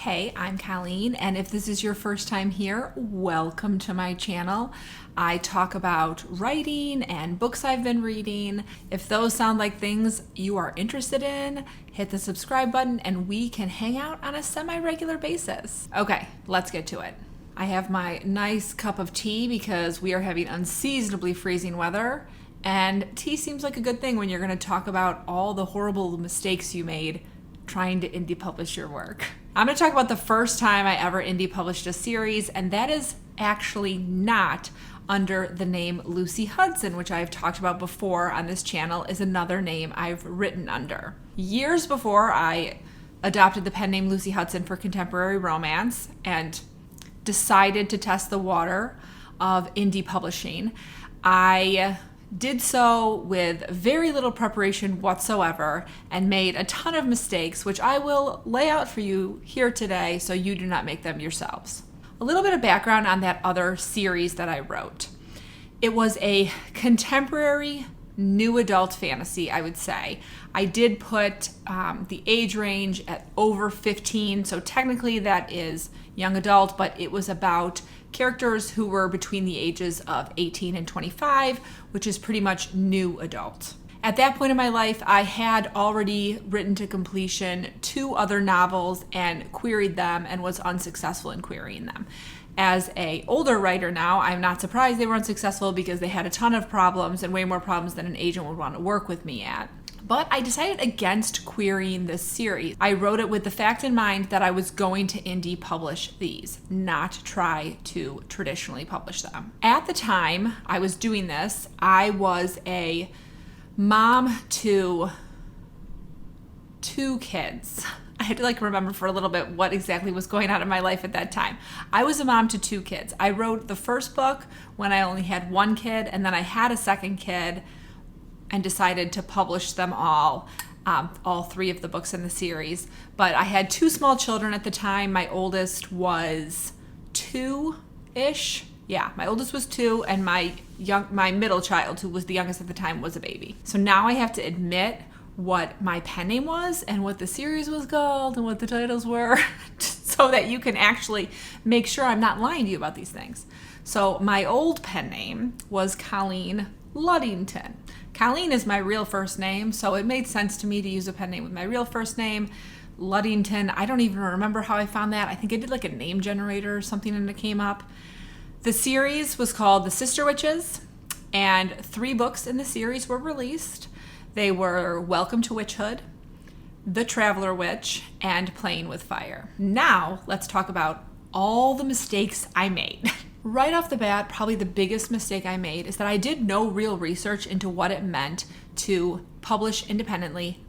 Hey, I'm Colleen, and if this is your first time here, welcome to my channel. I talk about writing and books I've been reading. If those sound like things you are interested in, hit the subscribe button and we can hang out on a semi-regular basis. Okay, let's get to it. I have my nice cup of tea because we are having unseasonably freezing weather, and tea seems like a good thing when you're going to talk about all the horrible mistakes you made trying to indie publish your work. I'm going to talk about the first time I ever indie published a series, and that is actually not under the name Lucy Hudson, which I've talked about before on this channel, is another name I've written under. Years before I adopted the pen name Lucy Hudson for contemporary romance and decided to test the water of indie publishing, I did so with very little preparation whatsoever and made a ton of mistakes, which I will lay out for you here today so you do not make them yourselves. A little bit of background on that other series that I wrote. It was a contemporary new adult fantasy, I would say. I did put the age range at over 15, so technically that is young adult, but it was about characters who were between the ages of 18 and 25, which is pretty much new adult. At that point in my life, I had already written to completion 2 other novels and queried them and was unsuccessful in querying them. As an older writer now, I'm not surprised they were unsuccessful because they had a ton of problems and way more problems than an agent would want to work with me at. But I decided against querying this series. I wrote it with the fact in mind that I was going to indie publish these, not try to traditionally publish them. At the time I was doing this, I was a mom to 2 kids. I had to remember for a little bit what exactly was going on in my life at that time. I was a mom to 2 kids. I wrote the first book when I only had 1 kid, and then I had a second kid and decided to publish them all 3 of the books in the series. But I had 2 small children at the time. My oldest was 2-ish. Yeah, my oldest was 2, and my middle child, who was the youngest at the time, was a baby. So now I have to admit what my pen name was and what the series was called and what the titles were so that you can actually make sure I'm not lying to you about these things. So my old pen name was Colleen Luddington. Colleen is my real first name, so it made sense to me to use a pen name with my real first name. Luddington, I don't even remember how I found that. I think I did a name generator or something and it came up. The series was called The Sister Witches, and 3 books in the series were released. They were Welcome to Witchhood, The Traveler Witch, and Playing with Fire. Now, let's talk about all the mistakes I made. Right off the bat, probably the biggest mistake I made is that I did no real research into what it meant to publish independently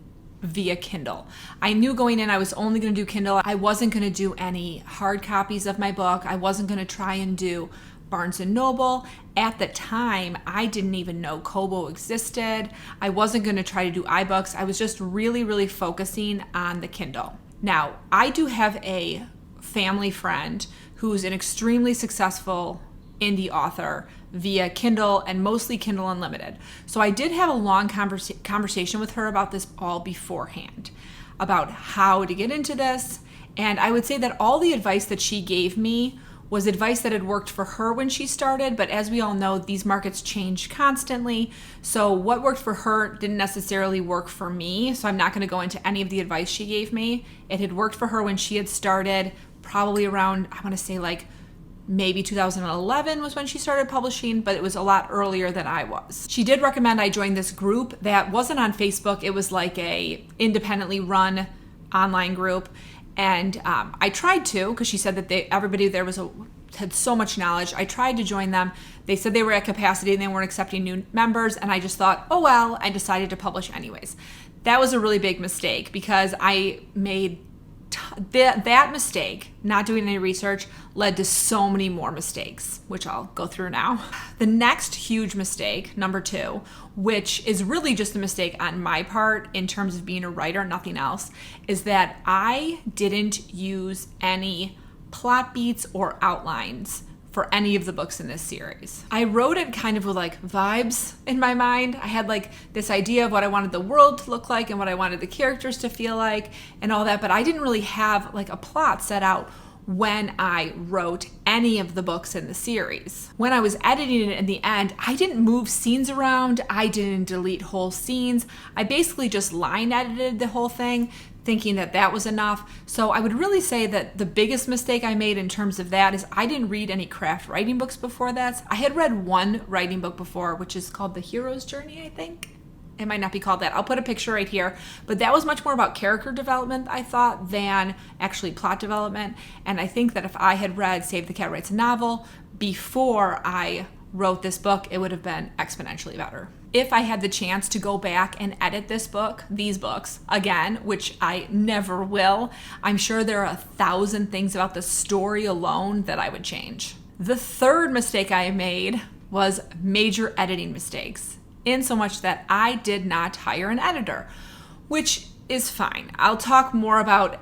via Kindle. I knew going in I was only going to do Kindle. I wasn't going to do any hard copies of my book. I wasn't going to try and do Barnes & Noble. At the time, I didn't even know Kobo existed. I wasn't going to try to do iBooks. I was just really focusing on the Kindle. Now, I do have a family friend who's an extremely successful indie author via Kindle and mostly Kindle Unlimited. So I did have a long conversation with her about this all beforehand, about how to get into this. And I would say that all the advice that she gave me was advice that had worked for her when she started, but as we all know, these markets change constantly. So what worked for her didn't necessarily work for me. So I'm not going to go into any of the advice she gave me. It had worked for her when she had started, probably around, I want to say maybe 2011 was when she started publishing, but it was a lot earlier than I was. She did recommend I join this group that wasn't on Facebook. It was a independently run online group. And I tried to, because she said that everybody there had so much knowledge. I tried to join them. They said they were at capacity and they weren't accepting new members. And I just thought, oh well, I decided to publish anyways. That was a really big mistake because I made that mistake, not doing any research, led to so many more mistakes, which I'll go through now. The next huge mistake, number 2, which is really just a mistake on my part in terms of being a writer, nothing else, is that I didn't use any plot beats or outlines for any of the books in this series. I wrote it kind of with like vibes in my mind. I had like this idea of what I wanted the world to look like and what I wanted the characters to feel like and all that, but I didn't really have like a plot set out when I wrote any of the books in the series. When I was editing it in the end, I didn't move scenes around. I didn't delete whole scenes. I basically just line edited the whole thing, thinking that that was enough. So I would really say that the biggest mistake I made in terms of that is I didn't read any craft writing books before that. I had read one writing book before, which is called The Hero's Journey, I think. It might not be called that. I'll put a picture right here. But that was much more about character development, I thought, than actually plot development. And I think that if I had read Save the Cat Writes a Novel before I wrote this book, it would have been exponentially better. If I had the chance to go back and edit these books again, which I never will, I'm sure there are 1,000 things about the story alone that I would change. The third mistake I made was major editing mistakes, in so much that I did not hire an editor, which is fine. I'll talk more about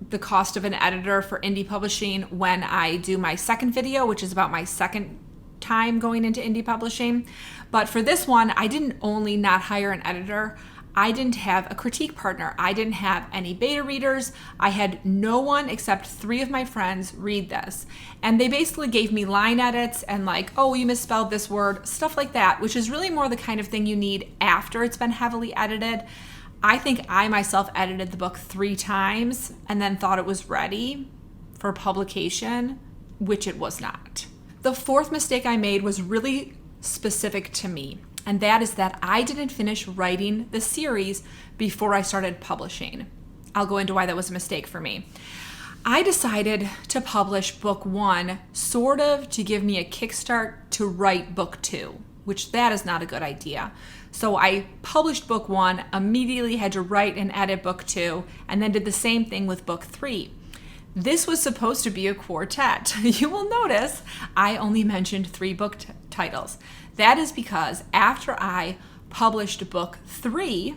the cost of an editor for indie publishing when I do my second video, which is about my second time going into indie publishing. But for this one, I didn't only not hire an editor, I didn't have a critique partner. I didn't have any beta readers. I had no one except 3 of my friends read this. And they basically gave me line edits and like, oh, you misspelled this word, stuff like that, which is really more the kind of thing you need after it's been heavily edited. I think I myself edited the book 3 times and then thought it was ready for publication, which it was not. The fourth mistake I made was really specific to me. And that is that I didn't finish writing the series before I started publishing. I'll go into why that was a mistake for me. I decided to publish book 1 sort of to give me a kickstart to write book 2, which that is not a good idea. So I published book 1, immediately had to write and edit book 2, and then did the same thing with book 3. This was supposed to be a quartet. You will notice I only mentioned 3 book titles. That is because after I published book 3,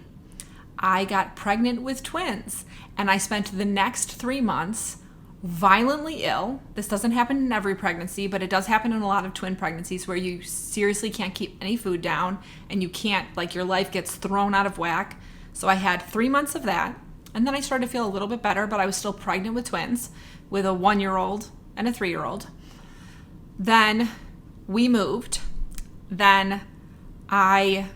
I got pregnant with twins, and I spent the next 3 months violently ill. This doesn't happen in every pregnancy, but it does happen in a lot of twin pregnancies where you seriously can't keep any food down and you can't, like, your life gets thrown out of whack. So I had 3 months of that, and then I started to feel a little bit better, but I was still pregnant with twins, with a 1-year-old and a 3-year-old. Then we moved. Then I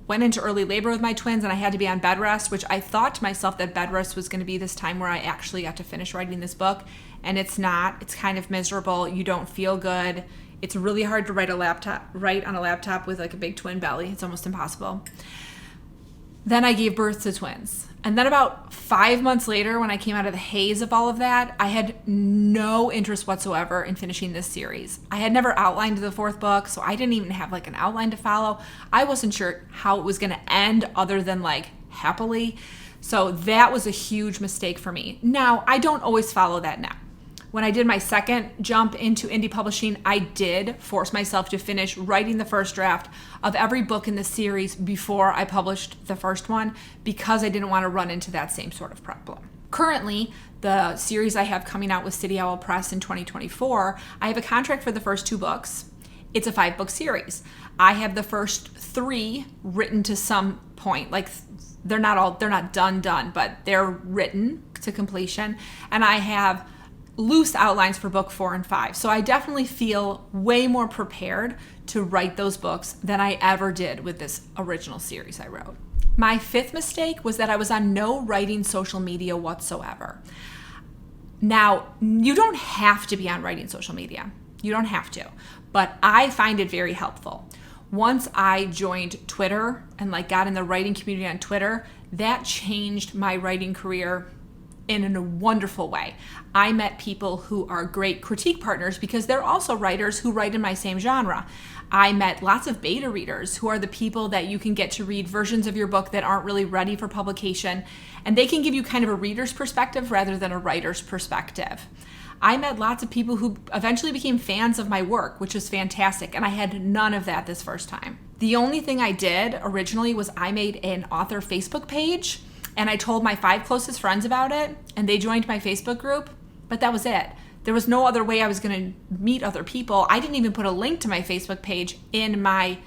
went into early labor with my twins and I had to be on bed rest, which I thought to myself that bed rest was going to be this time where I actually got to finish writing this book. And it's not. It's kind of miserable. You don't feel good. It's really hard to write on a laptop with like a big twin belly. It's almost impossible. Then I gave birth to twins. And then about 5 months later, when I came out of the haze of all of that, I had no interest whatsoever in finishing this series. I had never outlined the 4th book, so I didn't even have like an outline to follow. I wasn't sure how it was going to end other than like happily. So that was a huge mistake for me. Now, I don't always follow that now. When I did my second jump into indie publishing, I did force myself to finish writing the first draft of every book in the series before I published the first one because I didn't want to run into that same sort of problem. Currently, the series I have coming out with City Owl Press in 2024, I have a contract for the first 2 books. It's a 5-book series. I have the first 3 written to some point. Like, they're not done, but they're written to completion. And I have loose outlines for book 4 and 5. So I definitely feel way more prepared to write those books than I ever did with this original series I wrote. My 5th mistake was that I was on no writing social media whatsoever. Now, you don't have to be on writing social media. You don't have to, but I find it very helpful. Once I joined Twitter and like got in the writing community on Twitter, that changed my writing career in a wonderful way. I met people who are great critique partners because they're also writers who write in my same genre. I met lots of beta readers who are the people that you can get to read versions of your book that aren't really ready for publication, and they can give you kind of a reader's perspective rather than a writer's perspective. I met lots of people who eventually became fans of my work, which was fantastic, and I had none of that this first time. The only thing I did originally was I made an author Facebook page, and I told my 5 closest friends about it, and they joined my Facebook group, but that was it. There was no other way I was going to meet other people. I didn't even put a link to my Facebook page in my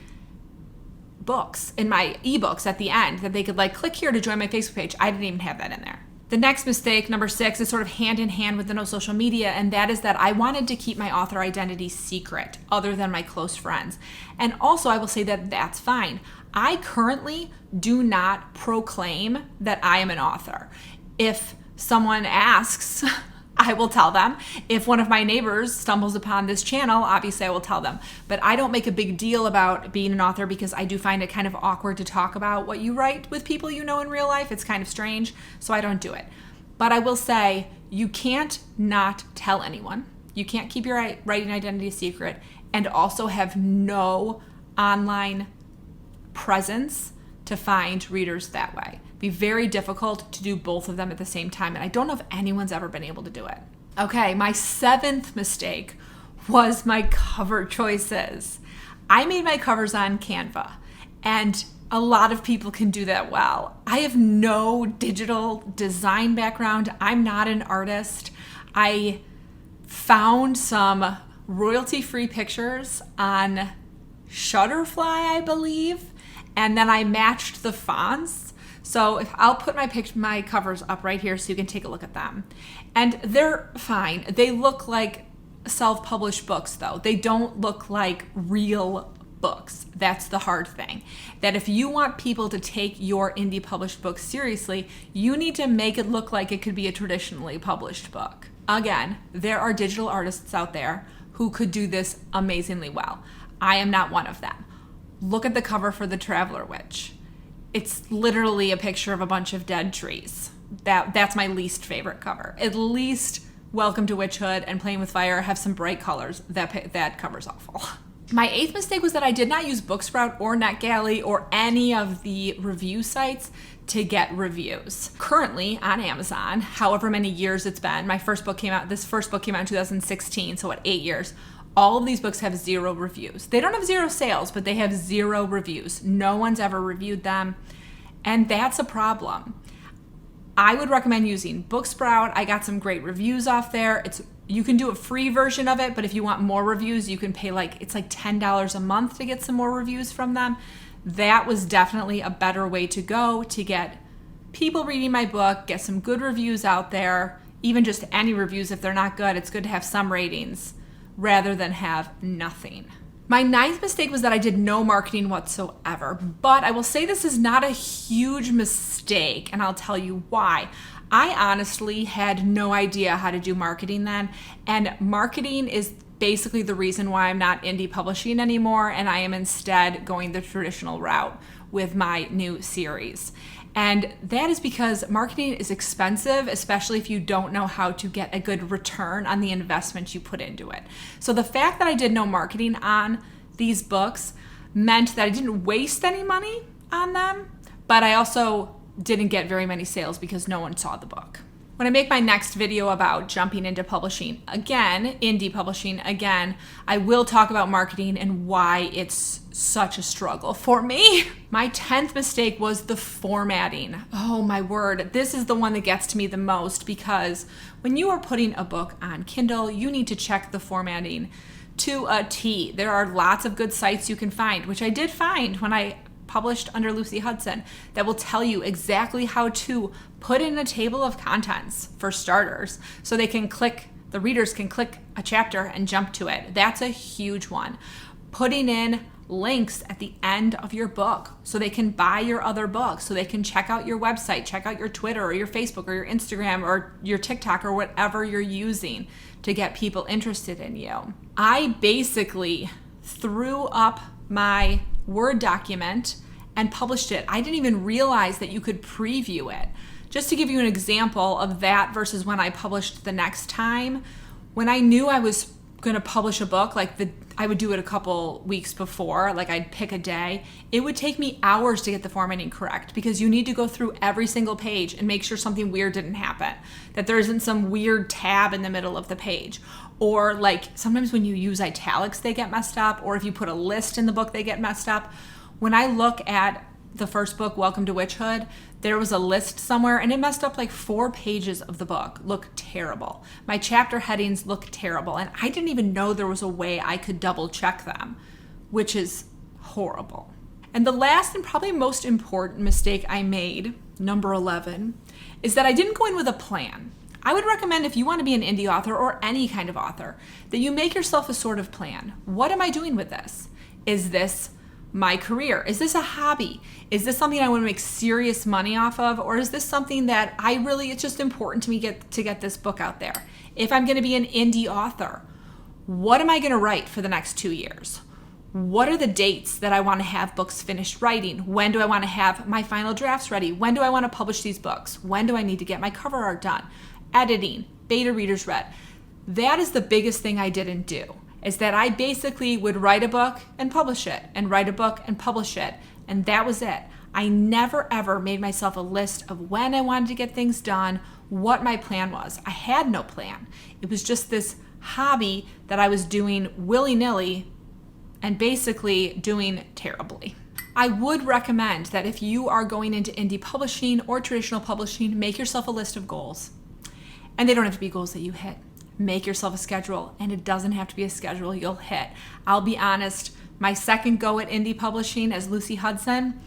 books, in my ebooks at the end, that they could like click here to join my Facebook page. I didn't even have that in there. The next mistake, number 6, is sort of hand in hand with the no social media, and that is that I wanted to keep my author identity secret other than my close friends. And also, I will say that that's fine. I currently do not proclaim that I am an author. If someone asks, I will tell them. If one of my neighbors stumbles upon this channel, obviously I will tell them. But I don't make a big deal about being an author because I do find it kind of awkward to talk about what you write with people you know in real life. It's kind of strange, so I don't do it. But I will say, you can't not tell anyone. You can't keep your writing identity a secret and also have no online presence to find readers that way. Be very difficult to do both of them at the same time, and I don't know if anyone's ever been able to do it. Okay, my 7th mistake was my cover choices. I made my covers on Canva, and a lot of people can do that well. I have no digital design background. I'm not an artist. I found some royalty-free pictures on Shutterfly, I believe, and then I matched the fonts. So I'll put my covers up right here so you can take a look at them. And they're fine. They look like self-published books though. They don't look like real books. That's the hard thing. That if you want people to take your indie published book seriously, you need to make it look like it could be a traditionally published book. Again, there are digital artists out there who could do this amazingly well. I am not one of them. Look at the cover for The Traveler Witch. It's literally a picture of a bunch of dead trees. That's my least favorite cover. At least Welcome to Witchhood and Playing with Fire have some bright colors. That cover's awful. My 8th mistake was that I did not use Booksprout or NetGalley or any of the review sites to get reviews. Currently on Amazon, however many years it's been, this first book came out in 2016, so 8 years. All of these books have 0 reviews. They don't have 0 sales, but they have 0 reviews. No one's ever reviewed them, and that's a problem. I would recommend using Booksprout. I got some great reviews off there. You can do a free version of it, but if you want more reviews, you can pay it's like $10 a month to get some more reviews from them. That was definitely a better way to go to get people reading my book, get some good reviews out there. Even just any reviews, if they're not good, it's good to have some ratings rather than have nothing. My 9th mistake was that I did no marketing whatsoever, but I will say this is not a huge mistake, and I'll tell you why. I honestly had no idea how to do marketing then, and marketing is basically the reason why I'm not indie publishing anymore, and I am instead going the traditional route with my new series. And that is because marketing is expensive, especially if you don't know how to get a good return on the investment you put into it. So the fact that I did no marketing on these books meant that I didn't waste any money on them, but I also didn't get very many sales because no one saw the book. When I make my next video about jumping into publishing again, indie publishing again, I will talk about marketing and why it's such a struggle for me. My 10th mistake was the formatting. Oh my word, this is the one that gets to me the most because when you are putting a book on Kindle, you need to check the formatting to a T. There are lots of good sites you can find, which I did find when I published under Lucy Hudson, that will tell you exactly how to put in a table of contents for starters so the readers can click a chapter and jump to it. That's a huge one. Putting in links at the end of your book so they can buy your other books, so they can check out your website, check out your Twitter or your Facebook or your Instagram or your TikTok or whatever you're using to get people interested in you. I basically threw up my Word document and published it. I didn't even realize that you could preview it. Just to give you an example of that versus when I published the next time, when I knew I was going to publish a book, I would do it a couple weeks before, I'd pick a day. It would take me hours to get the formatting correct because you need to go through every single page and make sure something weird didn't happen, that there isn't some weird tab in the middle of the page. Or sometimes when you use italics, they get messed up, or if you put a list in the book, they get messed up. When I look at the first book, Welcome to Witchhood, there was a list somewhere and it messed up like 4 pages of the book. Looked terrible. My chapter headings looked terrible, and I didn't even know there was a way I could double check them, which is horrible. And the last and probably most important mistake I made, number 11, is that I didn't go in with a plan. I would recommend, if you want to be an indie author or any kind of author, that you make yourself a sort of plan. What am I doing with this? Is this my career? Is this a hobby? Is this something I want to make serious money off of? Or is this something that it's just important to me to get this book out there? If I'm going to be an indie author, what am I going to write for the next 2 years? What are the dates that I want to have books finished writing? When do I want to have my final drafts ready? When do I want to publish these books? When do I need to get my cover art done? Editing, beta readers read. That is the biggest thing I didn't do, is that I basically would write a book and publish it, and write a book and publish it, and that was it. I never ever made myself a list of when I wanted to get things done, what my plan was. I had no plan. It was just this hobby that I was doing willy-nilly and basically doing terribly. I would recommend that if you are going into indie publishing or traditional publishing, make yourself a list of goals. And they don't have to be goals that you hit. Make yourself a schedule, and it doesn't have to be a schedule you'll hit. I'll be honest, my second go at indie publishing as Lucy Hudson,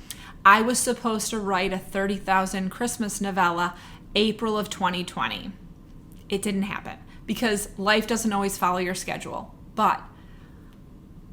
I was supposed to write a 30,000 Christmas novella April of 2020. It didn't happen because life doesn't always follow your schedule, but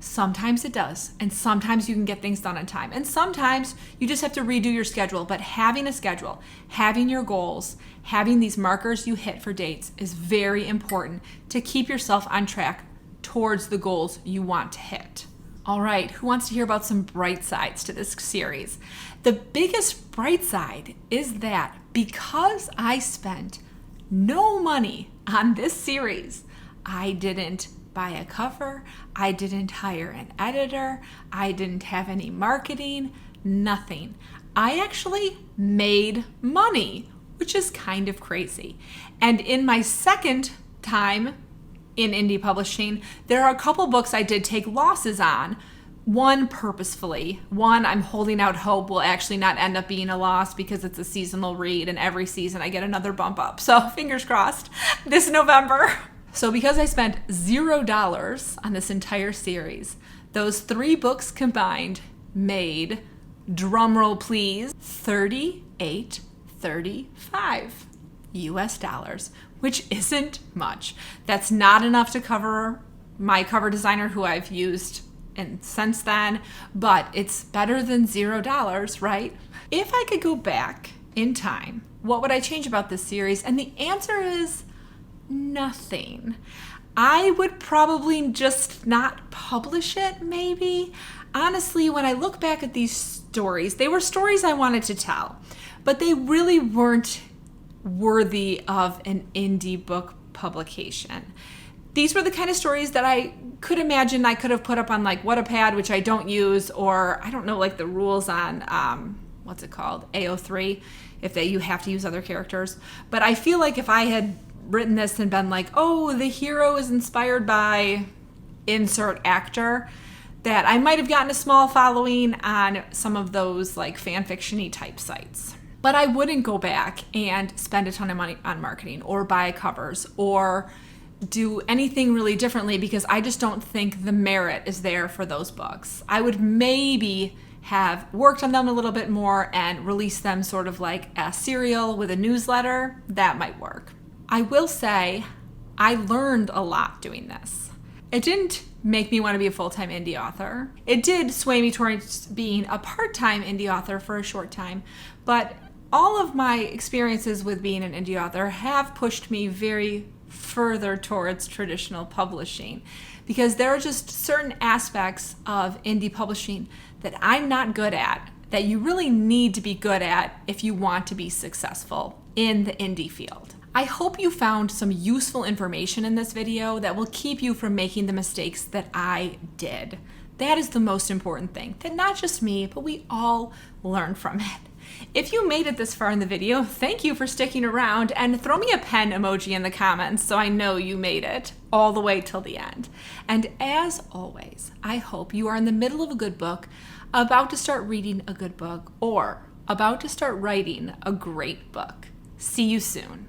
sometimes it does, and sometimes you can get things done on time, and sometimes you just have to redo your schedule. But having a schedule, having your goals, having these markers you hit for dates is very important to keep yourself on track towards the goals you want to hit. All right, who wants to hear about some bright sides to this series? The biggest bright side is that because I spent no money on this series, I didn't buy a cover, I didn't hire an editor, I didn't have any marketing, nothing. I actually made money, which is kind of crazy. And in my second time in indie publishing, there are a couple books I did take losses on. One purposefully, one I'm holding out hope will actually not end up being a loss because it's a seasonal read and every season I get another bump up. So fingers crossed this November. So because I spent $0 on this entire series, those 3 books combined made, drumroll please, $38.35 US dollars, which isn't much. That's not enough to cover my cover designer who I've used since then, but it's better than $0, right? If I could go back in time, what would I change about this series? And the answer is nothing. I would probably just not publish it, maybe. Honestly, when I look back at these stories, they were stories I wanted to tell, but they really weren't worthy of an indie book publication. These were the kind of stories that I could imagine I could have put up on like Wattpad, which I don't use, or I don't know, like the rules on, what's it called? AO3, you have to use other characters. But I feel like if I had written this and been like, oh, the hero is inspired by insert actor, that I might have gotten a small following on some of those like fan fiction-y type sites. But I wouldn't go back and spend a ton of money on marketing or buy covers or do anything really differently because I just don't think the merit is there for those books. I would maybe have worked on them a little bit more and released them sort of like a serial with a newsletter. That might work. I will say I learned a lot doing this. It didn't make me want to be a full-time indie author. It did sway me towards being a part-time indie author for a short time, but all of my experiences with being an indie author have pushed me very further towards traditional publishing because there are just certain aspects of indie publishing that I'm not good at, that you really need to be good at if you want to be successful in the indie field. I hope you found some useful information in this video that will keep you from making the mistakes that I did. That is the most important thing, that not just me, but we all learn from it. If you made it this far in the video, thank you for sticking around, and throw me a pen emoji in the comments so I know you made it all the way till the end. And as always, I hope you are in the middle of a good book, about to start reading a good book, or about to start writing a great book. See you soon.